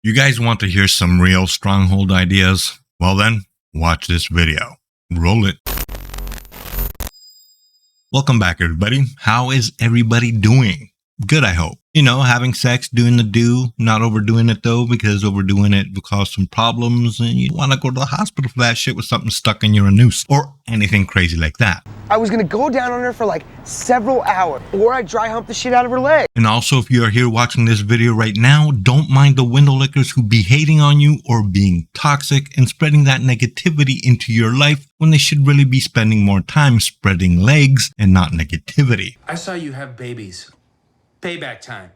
You guys want to hear some real stronghold ideas? Well then, watch this video. Roll it. Welcome back, everybody. How is everybody doing? Good, I hope. You know, having sex, doing the do, not overdoing it though, because overdoing it will cause some problems and you want to go to the hospital for that shit with something stuck in your anus or anything crazy like that. I was gonna go down on her for like several hours, or I'd dry hump the shit out of her leg. And also, if you are here watching this video right now, don't mind the window lickers who be hating on you or being toxic and spreading that negativity into your life when they should really be spending more time spreading legs and not negativity. I saw you have babies. Payback time.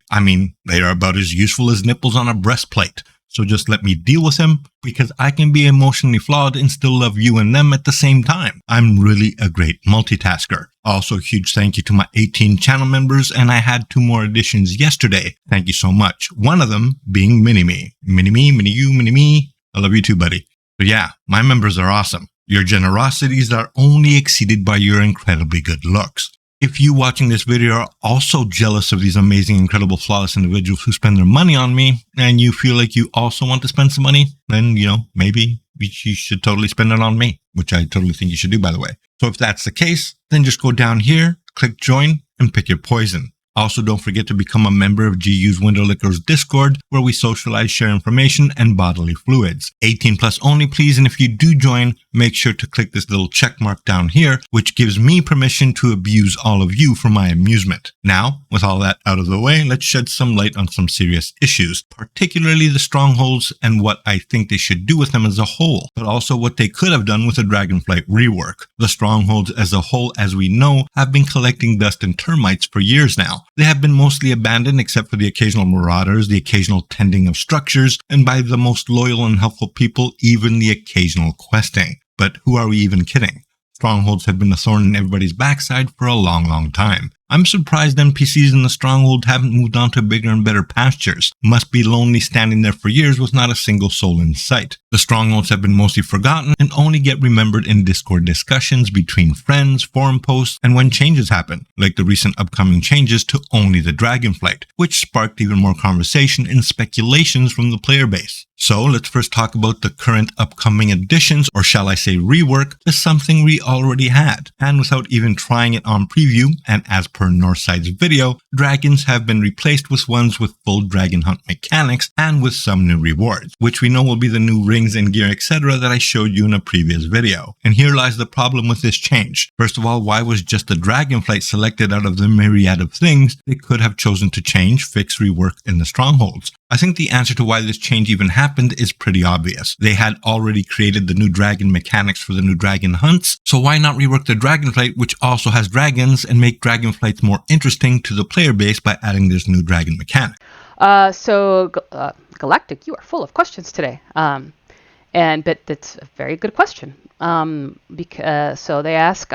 I mean, they are about as useful as nipples on a breastplate. So just let me deal with them, because I can be emotionally flawed and still love you and them at the same time. I'm really a great multitasker. Also, huge thank you to my 18 channel members, and I had 2 more additions yesterday. Thank you so much. One of them being Mini-Me. Mini-Me, Mini-You, Mini-Me. I love you too, buddy. But yeah, my members are awesome. Your generosities are only exceeded by your incredibly good looks. If you watching this video are also jealous of these amazing, incredible, flawless individuals who spend their money on me, and you feel like you also want to spend some money, then, you know, maybe you should totally spend it on me, which I totally think you should do, by the way. So if that's the case, then just go down here, click join, and pick your poison. Also, don't forget to become a member of GU's Window Lickers Discord, where we socialize, share information, and bodily fluids. 18 plus only, please, and if you do join, make sure to click this little check mark down here, which gives me permission to abuse all of you for my amusement. Now, with all that out of the way, let's shed some light on some serious issues, particularly the Strongholds and what I think they should do with them as a whole, but also what they could have done with the Dragonflight rework. The Strongholds as a whole, as we know, have been collecting dust and termites for years now. They have been mostly abandoned except for the occasional marauders, the occasional tending of structures, and by the most loyal and helpful people, even the occasional questing. But who are we even kidding? Strongholds have been a thorn in everybody's backside for a long time. I'm surprised NPCs in the Stronghold haven't moved on to bigger and better pastures. Must be lonely standing there for years with not a single soul in sight. The Strongholds have been mostly forgotten and only get remembered in Discord discussions between friends, forum posts, and when changes happen, like the recent upcoming changes to only the Dragonflight, which sparked even more conversation and speculations from the player base. So let's first talk about the current upcoming additions, or shall I say rework, to something we already had. And without even trying it on preview, and as per Northside's video, dragons have been replaced with ones with full dragon hunt mechanics and with some new rewards, which we know will be the new rings and gear, etc. that I showed you in a previous video. And here lies the problem with this change. First of all, why was just the Dragonflight selected out of the myriad of things they could have chosen to change, fix, rework in the Strongholds? I think the answer to why this change even happened is pretty obvious. They had already created the new dragon mechanics for the new dragon hunts, so why not rework the Dragonflight, which also has dragons, and make Dragonflights more interesting to the player base by adding this new dragon mechanic? Galactic, you are full of questions today. But that's a very good question. So they ask,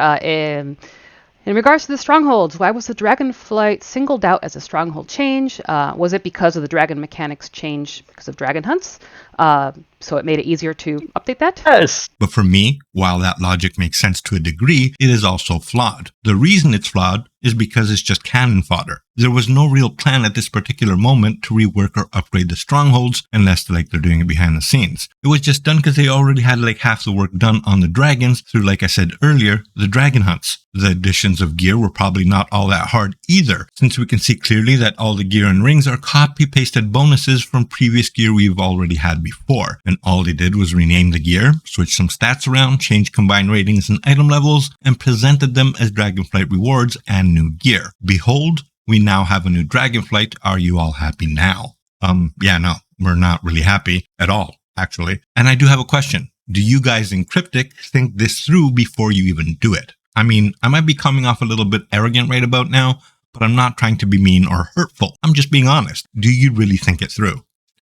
in regards to the Strongholds, why was the Dragonflight singled out as a Stronghold change? Was it because of the dragon mechanics change because of dragon hunts? So it made it easier to update that? Yes. But for me, while that logic makes sense to a degree, it is also flawed. The reason it's flawed is because it's just cannon fodder. There was no real plan at this particular moment to rework or upgrade the Strongholds, unless like they're doing it behind the scenes. It was just done because they already had like half the work done on the dragons through, like I said earlier, the dragon hunts. The additions of gear were probably not all that hard either, since we can see clearly that all the gear and rings are copy-pasted bonuses from previous gear we've already had before. And all they did was rename the gear, switch some stats around, change combined ratings and item levels, and presented them as Dragonflight rewards and new gear. Behold, we now have a new Dragonflight. Are you all happy now? Yeah, no, we're not really happy at all, actually. And I do have a question. Do you guys in Cryptic think this through before you even do it? I mean, I might be coming off a little bit arrogant right about now, but I'm not trying to be mean or hurtful. I'm just being honest. Do you really think it through?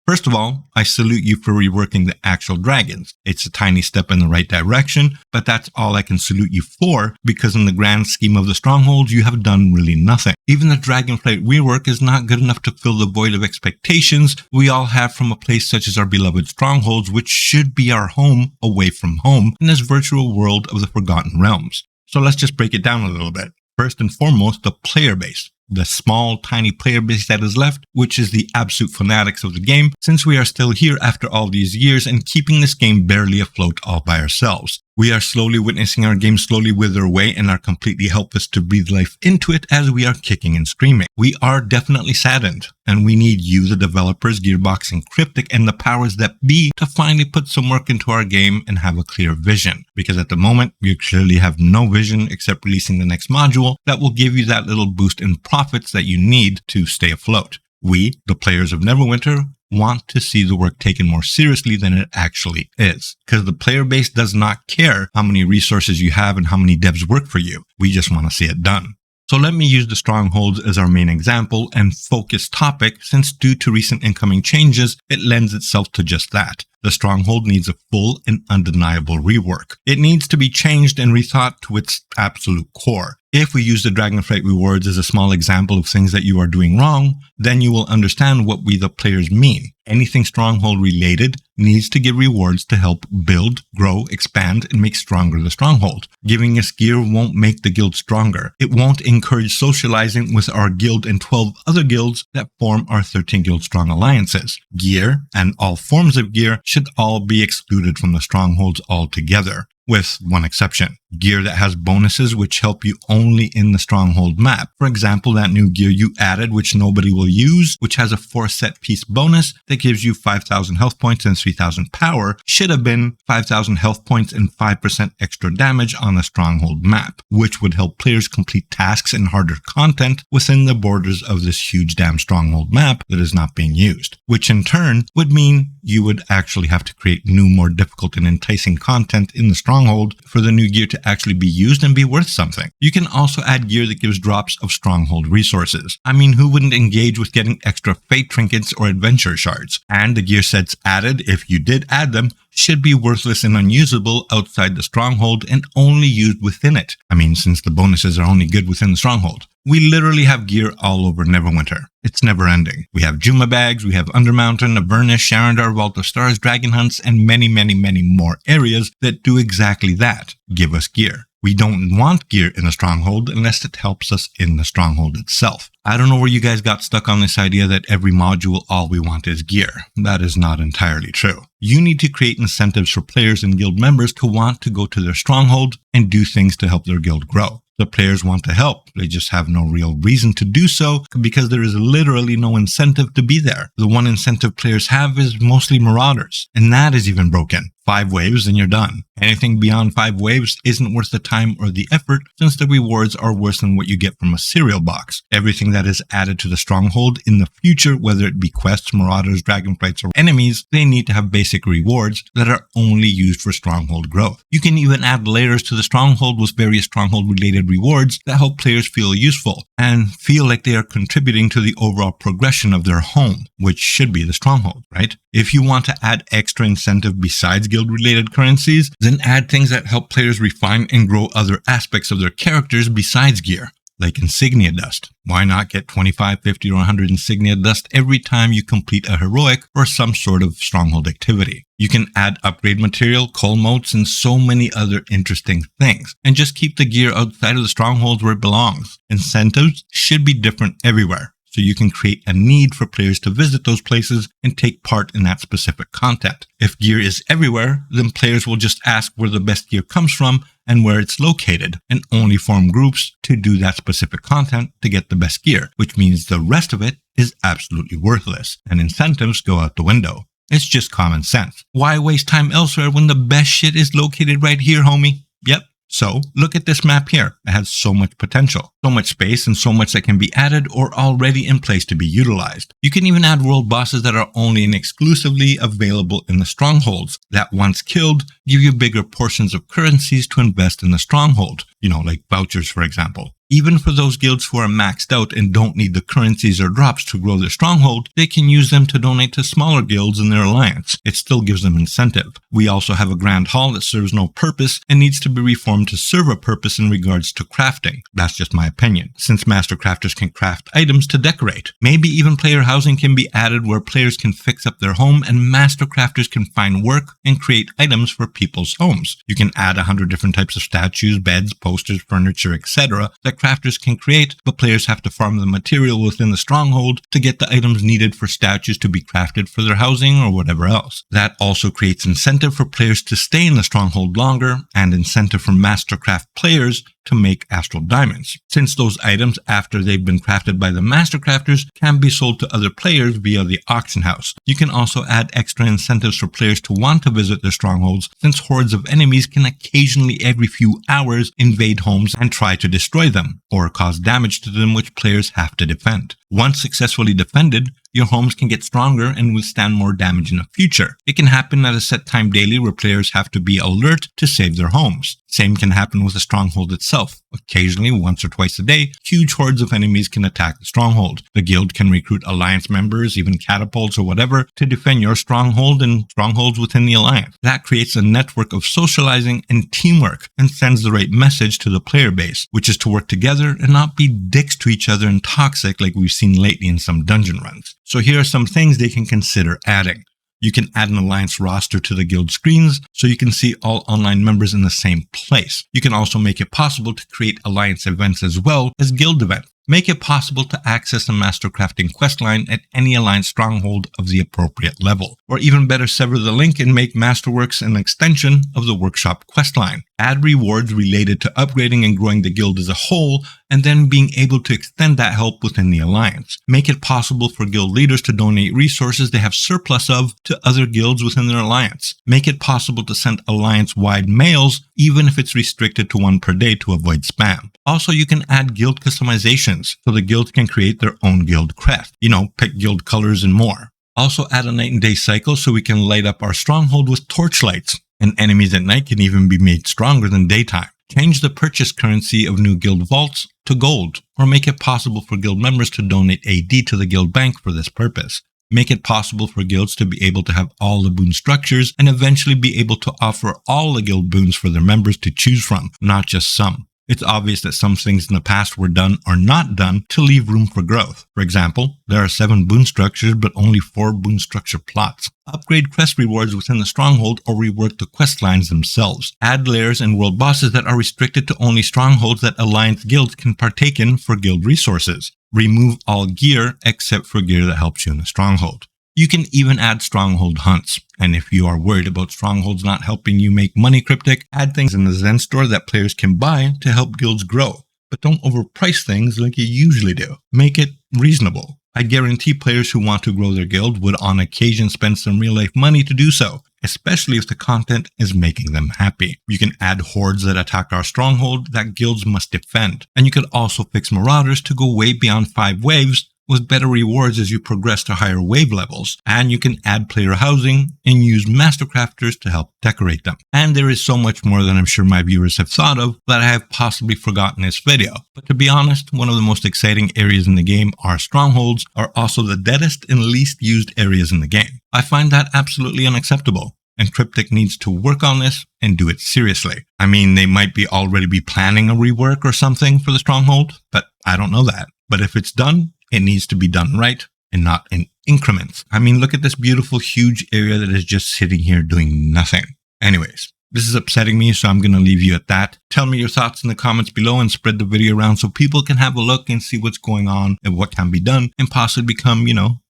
First of all, I salute you for reworking the actual dragons. It's a tiny step in the right direction, but that's all I can salute you for, because in the grand scheme of the Strongholds, you have done really nothing. Even the Dragonflight rework is not good enough to fill the void of expectations we all have from a place such as our beloved Strongholds, which should be our home away from home in this virtual world of the Forgotten Realms. So let's just break it down a little bit. First and foremost, the player base. the small, tiny player base that is left, which is the absolute fanatics of the game, since we are still here after all these years and keeping this game barely afloat all by ourselves. We are slowly witnessing our game slowly wither away and are completely helpless to breathe life into it as we are kicking and screaming. We are definitely saddened, and we need you, the developers, Gearbox and Cryptic, and the powers that be to finally put some work into our game and have a clear vision. Because at the moment, we clearly have no vision except releasing the next module that will give you that little boost in profits that you need to stay afloat. We, the players of Neverwinter, want to see the work taken more seriously than it actually is. Because the player base does not care how many resources you have and how many devs work for you. We just want to see it done. So let me use the Strongholds as our main example and focus topic, since due to recent incoming changes, it lends itself to just that. The Stronghold needs a full and undeniable rework. It needs to be changed and rethought to its absolute core. If we use the Dragonflight rewards as a small example of things that you are doing wrong, then you will understand what we the players mean. Anything Stronghold related needs to give rewards to help build, grow, expand, and make stronger the Stronghold. Giving us gear won't make the guild stronger. It won't encourage socializing with our guild and 12 other guilds that form our 13 guild strong alliances. Gear, and all forms of gear, should all be excluded from the Strongholds altogether, with one exception. Gear that has bonuses which help you only in the Stronghold map. For example, that new gear you added which nobody will use, which has a 4 set piece bonus that gives you 5,000 health points and 3,000 power, should have been 5,000 health points and 5% extra damage on the Stronghold map, which would help players complete tasks and harder content within the borders of this huge damn Stronghold map that is not being used. Which in turn would mean you would actually have to create new, more difficult and enticing content in the Stronghold for the new gear to actually be used and be worth something. You can also add gear that gives drops of Stronghold resources. I mean, who wouldn't engage with getting extra fate trinkets or adventure shards? And the gear sets added, if you did add them, should be worthless and unusable outside the Stronghold and only used within it. I mean, since the bonuses are only good within the Stronghold. We literally have gear all over Neverwinter. It's never ending. We have Juma bags, we have Undermountain, Avernus, Sharandar, Vault of Stars, Dragon Hunts, and many, many, many more areas that do exactly that. Give us gear. We don't want gear in the Stronghold unless it helps us in the Stronghold itself. I don't know where you guys got stuck on this idea that every module all we want is gear. That is not entirely true. You need to create incentives for players and guild members to want to go to their Stronghold and do things to help their guild grow. The players want to help. They just have no real reason to do so because there is literally no incentive to be there. The one incentive players have is mostly Marauders, and that is even broken. 5 waves and you're done. Anything beyond 5 waves isn't worth the time or the effort, since the rewards are worse than what you get from a cereal box. Everything that is added to the Stronghold in the future, whether it be quests, Marauders, Dragonflights, or enemies, they need to have basic rewards that are only used for Stronghold growth. You can even add layers to the Stronghold with various Stronghold-related rewards that help players feel useful and feel like they are contributing to the overall progression of their home, which should be the Stronghold, right? If you want to add extra incentive besides guild-related currencies, then add things that help players refine and grow other aspects of their characters besides gear, like insignia dust. Why not get 25, 50, or 100 insignia dust every time you complete a heroic or some sort of Stronghold activity? You can add upgrade material, cull motes, and so many other interesting things, and just keep the gear outside of the Strongholds where it belongs. Incentives should be different everywhere, so you can create a need for players to visit those places and take part in that specific content. If gear is everywhere, then players will just ask where the best gear comes from and where it's located, and only form groups to do that specific content to get the best gear, which means the rest of it is absolutely worthless, and incentives go out the window. It's just common sense. Why waste time elsewhere when the best shit is located right here, homie? Yep. So, look at this map here. It has so much potential, so much space, and so much that can be added or already in place to be utilized. You can even add world bosses that are only and exclusively available in the Strongholds, that once killed, give you bigger portions of currencies to invest in the Stronghold. Like vouchers, for example. Even for those guilds who are maxed out and don't need the currencies or drops to grow their Stronghold, they can use them to donate to smaller guilds in their alliance. It still gives them incentive. We also have a Grand Hall that serves no purpose and needs to be reformed to serve a purpose in regards to crafting. That's just my opinion, since Master Crafters can craft items to decorate. Maybe even player housing can be added where players can fix up their home and Master Crafters can find work and create items for people's homes. You can add 100 different types of statues, beds, posters, furniture, etc. that crafters can create, but players have to farm the material within the stronghold to get the items needed for statues to be crafted for their housing or whatever else. That also creates incentive for players to stay in the stronghold longer, and incentive for Mastercraft players to make astral diamonds, since those items, after they've been crafted by the Mastercrafters, can be sold to other players via the auction house. You can also add extra incentives for players to want to visit their strongholds, since hordes of enemies can occasionally every few hours invade homes and try to destroy them, or cause damage to them which players have to defend. Once successfully defended, your homes can get stronger and withstand more damage in the future. It can happen at a set time daily where players have to be alert to save their homes. Same can happen with the stronghold itself. Occasionally, once or twice a day, huge hordes of enemies can attack the stronghold. The guild can recruit alliance members, even catapults or whatever, to defend your stronghold and strongholds within the alliance. That creates a network of socializing and teamwork and sends the right message to the player base, which is to work together and not be dicks to each other and toxic like we've seen lately in some dungeon runs. So here are some things they can consider adding. You can add an alliance roster to the guild screens so you can see all online members in the same place. You can also make it possible to create alliance events as well as guild events. Make it possible to access a Mastercrafting questline at any alliance stronghold of the appropriate level. Or even better, sever the link and make Masterworks an extension of the workshop questline. Add rewards related to upgrading and growing the guild as a whole, and then being able to extend that help within the alliance. Make it possible for guild leaders to donate resources they have surplus of to other guilds within their alliance. Make it possible to send alliance-wide mails, even if it's restricted to one per day to avoid spam. Also, you can add guild customizations, so the guilds can create their own guild crest. Pick guild colors and more. Also add a night and day cycle so we can light up our stronghold with torchlights, and enemies at night can even be made stronger than daytime. Change the purchase currency of new guild vaults to gold, or make it possible for guild members to donate AD to the guild bank for this purpose. Make it possible for guilds to be able to have all the boon structures and eventually be able to offer all the guild boons for their members to choose from, not just some. It's obvious that some things in the past were done or not done to leave room for growth. For example, there are 7 boon structures but only 4 boon structure plots. Upgrade quest rewards within the stronghold or rework the quest lines themselves. Add lairs and world bosses that are restricted to only strongholds that alliance guilds can partake in for guild resources. Remove all gear except for gear that helps you in the stronghold. You can even add stronghold hunts. And if you are worried about strongholds not helping you make money, Cryptic, add things in the Zen store that players can buy to help guilds grow. But don't overprice things like you usually do. Make it reasonable. I guarantee players who want to grow their guild would on occasion spend some real life money to do so, especially if the content is making them happy. You can add hordes that attack our stronghold that guilds must defend. And you could also fix marauders to go way beyond 5 waves with better rewards as you progress to higher wave levels. And you can add player housing and use Mastercrafters to help decorate them. And there is so much more that I'm sure my viewers have thought of that I have possibly forgotten in this video. But to be honest, one of the most exciting areas in the game, our strongholds, are also the deadest and least used areas in the game. I find that absolutely unacceptable. And Cryptic needs to work on this and do it seriously. I mean, they might already be planning a rework or something for the stronghold, but I don't know that. But if it's done, it needs to be done right and not in increments. I mean, look at this beautiful, huge area that is just sitting here doing nothing. Anyways, this is upsetting me, so I'm going to leave you at that. Tell me your thoughts in the comments below and spread the video around so people can have a look and see what's going on and what can be done and possibly become,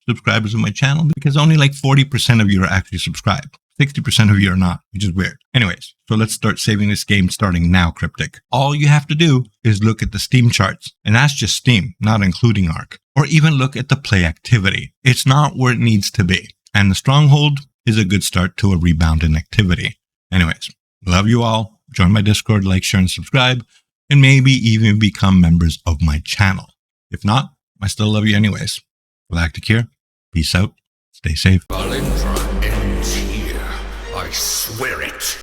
subscribers of my channel, because only like 40% of you are actually subscribed. 60% of you are not, which is weird. Anyways, so let's start saving this game starting now, Cryptic. All you have to do is look at the Steam charts, and that's just Steam, not including Arc. Or even look at the play activity. It's not where it needs to be. And the Stronghold is a good start to a rebound in activity. Anyways, love you all. Join my Discord, like, share, and subscribe, and maybe even become members of my channel. If not, I still love you anyways. Galactic here. Peace out. Stay safe. Valindra ends here. I swear it.